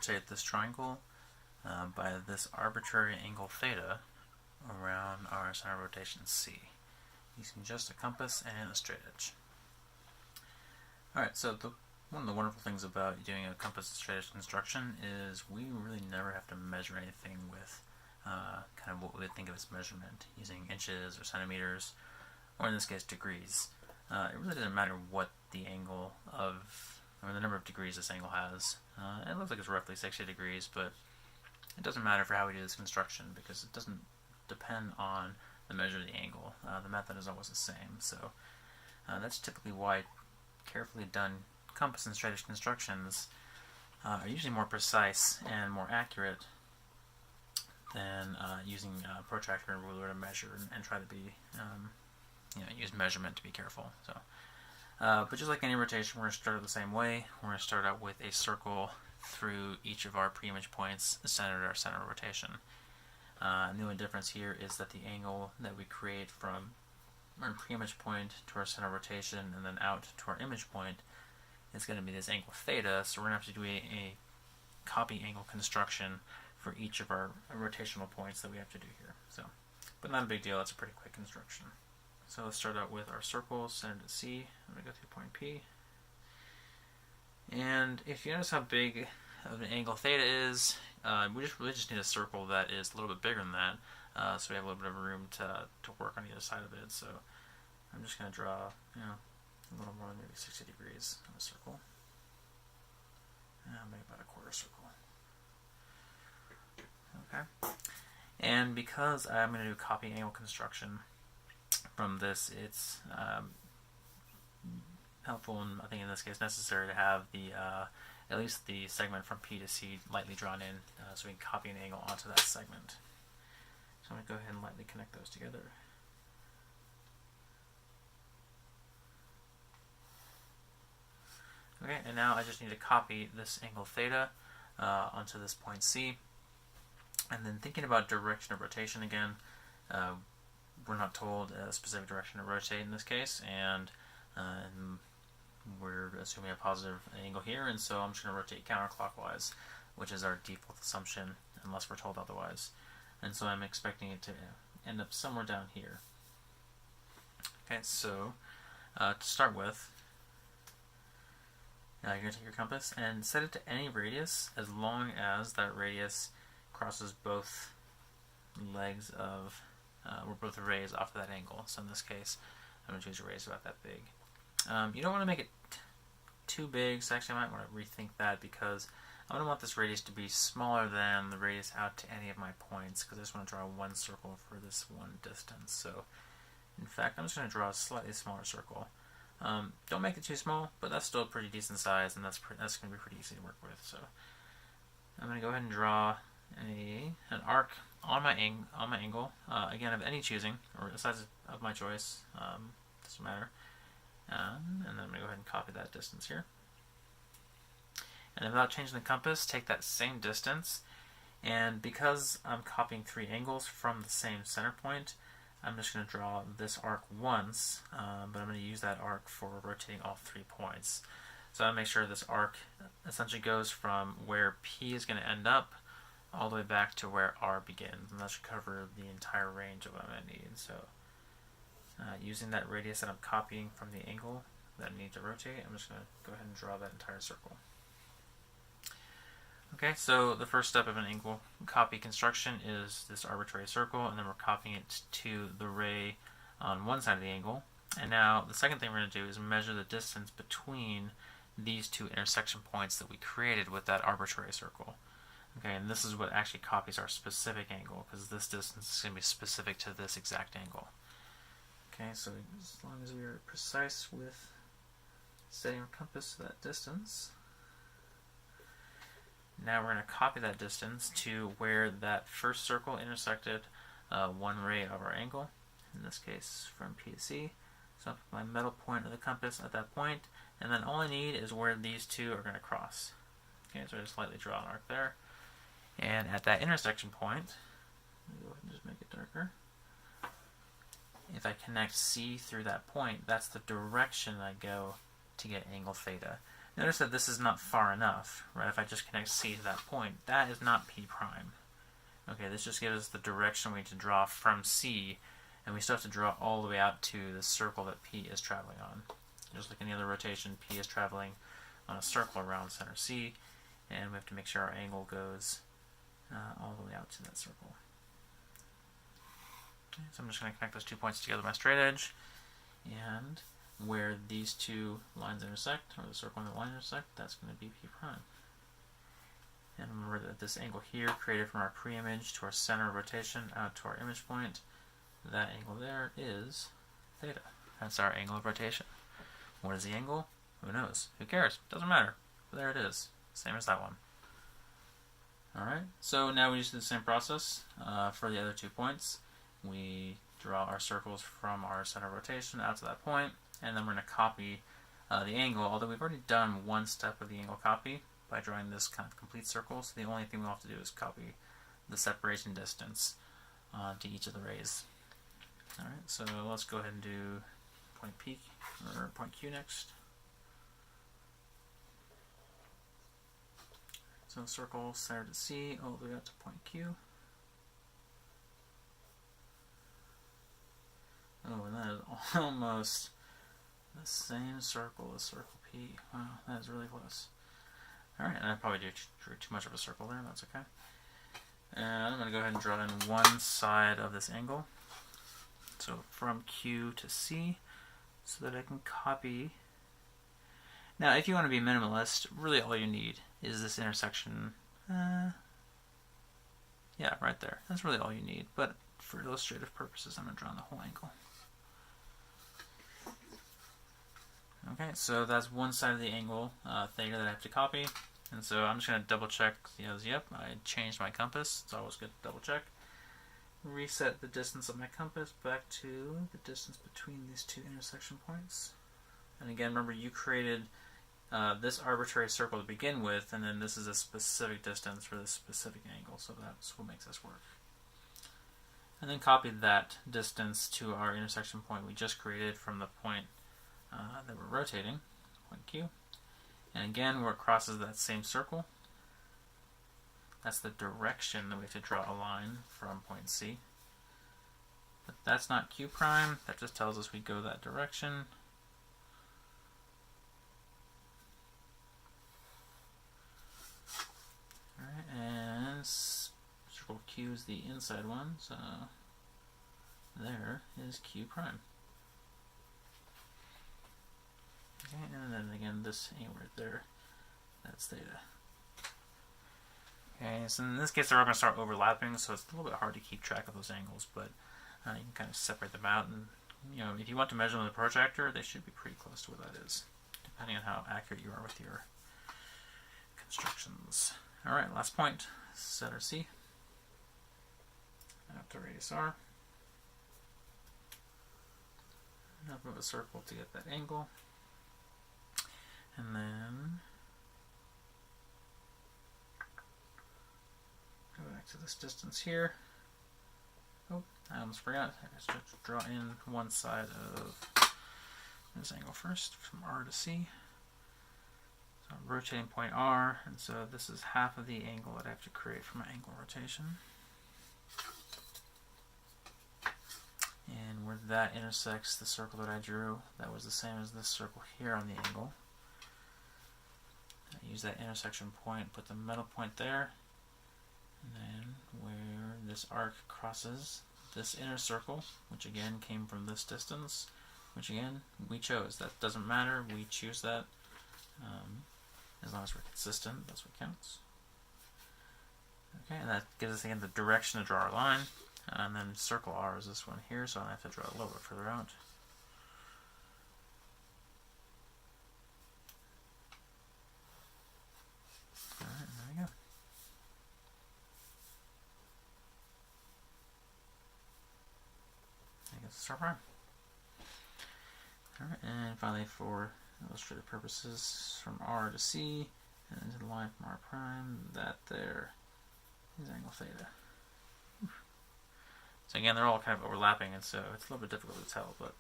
rotate this triangle by this arbitrary angle theta around our center of rotation C, using just a compass and a straight edge. Alright, so one of the wonderful things about doing a compass and straight edge construction is we really never have to measure anything with kind of what we would think of as measurement, using inches or centimeters, or in this case degrees. It really doesn't matter what the angle of, or the number of degrees this angle has. It looks like it's roughly 60 degrees, but it doesn't matter for how we do this construction because it doesn't depend on the measure of the angle. The method is always the same. So that's typically why carefully done compass and straight edge constructions are usually more precise and more accurate than using a protractor and ruler to measure and try to be, use measurement to be careful. So, but just like any rotation, we're going to start out the same way. We're going to start out with a circle through each of our pre-image points centered at our center of rotation. The only difference here is that the angle that we create from our pre-image point to our center of rotation and then out to our image point is going to be this angle theta, so we're going to have to do a copy angle construction for each of our rotational points that we have to do here. So, but not a big deal, that's a pretty quick construction. So let's start out with our circle centered at C. I'm going to go through point P. And if you notice how big of an angle theta is, we really just need a circle that is a little bit bigger than that, so we have a little bit of room to work on either side of it. So I'm just going to draw, a little more than maybe 60 degrees on a circle. And I'll make about a quarter circle. Okay. And because I'm going to do copy angle construction from this, it's helpful, and I think in this case necessary, to have the at least the segment from P to C lightly drawn in, so we can copy an angle onto that segment. So I'm going to go ahead and lightly connect those together. Okay, and now I just need to copy this angle theta onto this point C. And then thinking about direction of rotation again, we're not told a specific direction to rotate in this case, and we're assuming a positive angle here, and so I'm just going to rotate counterclockwise, which is our default assumption unless we're told otherwise. And so I'm expecting it to end up somewhere down here. Okay, so to start with, you're going to take your compass and set it to any radius as long as that radius crosses both legs of, or both rays off of that angle. So in this case, I'm going to choose a radius about that big. You don't want to make it too big, so actually I might want to rethink that because I don't want this radius to be smaller than the radius out to any of my points, because I just want to draw one circle for this one distance. So in fact, I'm just going to draw a slightly smaller circle. Don't make it too small, but that's still a pretty decent size, and that's going to be pretty easy to work with. So I'm going to go ahead and draw an arc on my angle, again of any choosing, or the size of my choice, doesn't matter. And then I'm going to go ahead and copy that distance here. And then without changing the compass, take that same distance, and because I'm copying three angles from the same center point, I'm just going to draw this arc once, but I'm going to use that arc for rotating all 3 points. So I make sure this arc essentially goes from where P is going to end up all the way back to where R begins, and that should cover the entire range of what I'm going to need. So using that radius that I'm copying from the angle that I need to rotate, I'm just going to go ahead and draw that entire circle. Okay, so the first step of an angle copy construction is this arbitrary circle, and then we're copying it to the ray on one side of the angle. And now the second thing we're going to do is measure the distance between these two intersection points that we created with that arbitrary circle. Okay, and this is what actually copies our specific angle, because this distance is going to be specific to this exact angle. Okay, so as long as we are precise with setting our compass to that distance, now we're going to copy that distance to where that first circle intersected one ray of our angle, in this case from P to C. So I'll put my middle point of the compass at that point, and then all I need is where these two are going to cross. Okay, so I just slightly draw an arc there. And at that intersection point, let me go ahead and just make it darker. If I connect C through that point, that's the direction I go to get angle theta. Notice that this is not far enough, right? If I just connect C to that point, that is not P prime. Okay, this just gives us the direction we need to draw from C, and we still have to draw all the way out to the circle that P is traveling on. Just like any other rotation, P is traveling on a circle around center C, and we have to make sure our angle goes all the way out to that circle. Okay, so I'm just going to connect those 2 points together with my straight edge, and where these 2 lines intersect, or the circle and the line intersect, that's going to be P prime. And remember that this angle here, created from our pre-image to our center of rotation out to our image point, that angle there is theta. That's our angle of rotation. What is the angle? Who knows? Who cares? Doesn't matter. But there it is. Same as that one. Alright, so now we just do the same process for the other 2 points. We draw our circles from our center of rotation out to that point, and then we're going to copy the angle, although we've already done one step of the angle copy by drawing this kind of complete circle, so the only thing we'll have to do is copy the separation distance to each of the rays. Alright, so let's go ahead and do point P, or point Q next. So circle center to C all the way out to point Q. Oh, and that is almost the same circle as circle P. Wow, that is really close. Alright, and I probably drew too much of a circle there, that's okay. And I'm going to go ahead and draw in one side of this angle. So from Q to C, so that I can copy. Now, if you want to be minimalist, really all you need is this intersection. Yeah, right there. That's really all you need. But for illustrative purposes, I'm going to draw in the whole angle. Okay, so that's one side of the angle, theta, that I have to copy. And so I'm just going to double check, yep, I changed my compass. It's always good to double check. Reset the distance of my compass back to the distance between these 2 intersection points. And again, remember you created this arbitrary circle to begin with, and then this is a specific distance for this specific angle, so that's what makes this work. And then copy that distance to our intersection point we just created from the point that we're rotating, point Q. And again, where it crosses that same circle, that's the direction that we have to draw a line from point C. But that's not Q prime, that just tells us we go that direction. Alright, and circle Q is the inside one, so there is Q prime. Okay, and then again, this angle right there, that's theta. Okay, so in this case they're all going to start overlapping, so it's a little bit hard to keep track of those angles, but you can kind of separate them out, and if you want to measure them with a protractor, they should be pretty close to what that is, depending on how accurate you are with your constructions. Alright, last point, center C, out to radius R. Enough of a circle to get that angle. And then go back to this distance here. Oh, I almost forgot. I just have to draw in one side of this angle first, from R to C. So I'm rotating point R, and so this is half of the angle that I have to create for my angle rotation. And where that intersects the circle that I drew, that was the same as this circle here on the angle. I use that intersection point, put the middle point there, and then where this arc crosses this inner circle, which again came from this distance, which again we chose. That doesn't matter, we choose that. As long as we're consistent, that's what counts. Okay, and that gives us again the direction to draw our line, and then circle R is this one here, so I have to draw it a little bit further out. Alright, there we go. I guess it's our prime. Alright, and finally for illustrative purposes, from R to C, and into the line from R prime, that there is angle theta. So again, they're all kind of overlapping, and so it's a little bit difficult to tell, but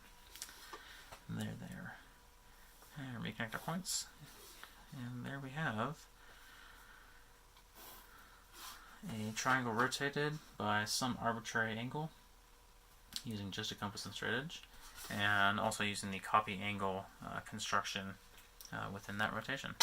there they are. And reconnect our points. And there we have a triangle rotated by some arbitrary angle using just a compass and straight edge, and also using the copy angle construction within that rotation.